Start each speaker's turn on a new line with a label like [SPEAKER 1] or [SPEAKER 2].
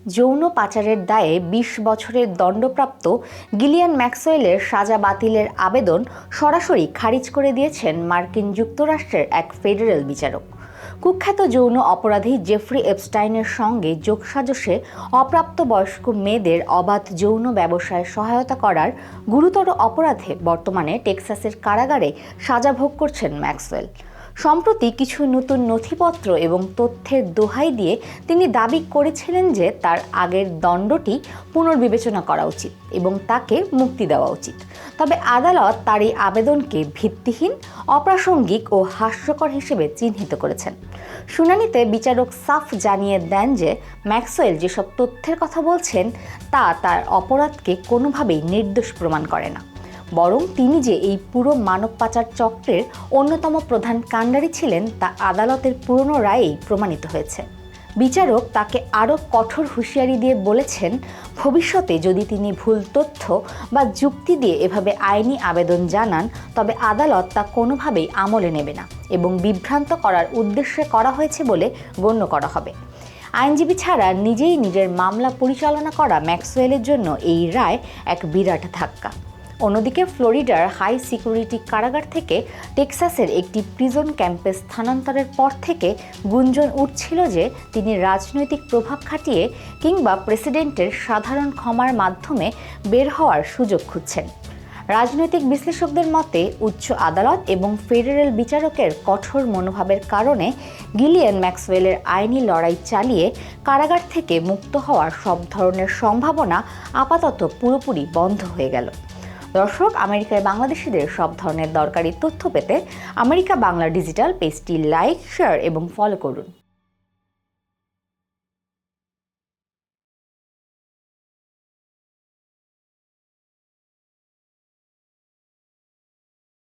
[SPEAKER 1] যৌন পাচারের দায়ে ২০ বছরের দণ্ডপ্রাপ্ত গিলিয়ান ম্যাক্সওয়েলের সাজা বাতিলের আবেদন সরাসরি খারিজ করে দিয়েছেন মার্কিন যুক্তরাষ্ট্রের এক ফেডারেল বিচারক। কুখ্যাত যৌন অপরাধী জেফ্রি এপস্টাইনের সঙ্গে যোগসাজশে অপ্রাপ্তবয়স্ক মেয়েদের অবাধ যৌন ব্যবসায় সহায়তা করার গুরুতর অপরাধে বর্তমানে টেক্সাসের কারাগারে সাজা ভোগ করছেন ম্যাক্সওয়েল। সম্প্রতি কিছু নতুন নথিপত্র এবং তথ্যের দোহাই দিয়ে তিনি দাবি করেছিলেন যে তার আগের দণ্ডটি পুনর্বিবেচনা করা উচিত এবং তাকে মুক্তি দেওয়া উচিত। তবে আদালত তার এই আবেদনকে ভিত্তিহীন, অপ্রাসঙ্গিক ও হাস্যকর হিসেবে চিহ্নিত করেছেন। শুনানিতে বিচারক সাফ জানিয়ে দেন যে ম্যাক্সওয়েল যেসব তথ্যের কথা বলছেন তা তার অপরাধকে কোনোভাবেই নির্দোষ প্রমাণ করে না, বরং তিনি যে এই পুরো মানব পাচার চক্রের অন্যতম প্রধান কাণ্ডারি ছিলেন তা আদালতের পুরনো রায়েই প্রমাণিত হয়েছে। বিচারক তাকে আরও কঠোর হুঁশিয়ারি দিয়ে বলেছেন, ভবিষ্যতে যদি তিনি ভুল তথ্য বা যুক্তি দিয়ে এভাবে আইনি আবেদন জানান তবে আদালত তা কোনোভাবেই আমলে নেবে না এবং বিভ্রান্ত করার উদ্দেশ্যে করা হয়েছে বলে গণ্য করা হবে। আইনজীবী ছাড়া নিজেই নিজের মামলা পরিচালনা করা ম্যাক্সওয়েলের জন্য এই রায় এক বিরাট ধাক্কা। অন্যদিকে ফ্লোরিডার হাই সিকিউরিটি কারাগার থেকে টেক্সাসের একটি প্রিজন ক্যাম্পে স্থানান্তরের পর থেকে গুঞ্জন উঠছিল যে তিনি রাজনৈতিক প্রভাব খাটিয়ে কিংবা প্রেসিডেন্টের সাধারণ ক্ষমার মাধ্যমে বের হওয়ার সুযোগ খুঁজছেন। রাজনৈতিক বিশ্লেষকদের মতে উচ্চ আদালত এবং ফেডারেল বিচারকের কঠোর মনোভাবের কারণে গিলিয়ান ম্যাক্সওয়েলের আইনি লড়াই চালিয়ে কারাগার থেকে মুক্ত হওয়ার সব ধরনের সম্ভাবনা আপাতত পুরোপুরি বন্ধ হয়ে গেল। দর্শক, আমেরিকায় বাংলাদেশিদের সব ধরনের দরকারি তথ্য পেতে আমেরিকা বাংলা ডিজিটাল পেজটি লাইক, শেয়ার এবং ফলো করুন।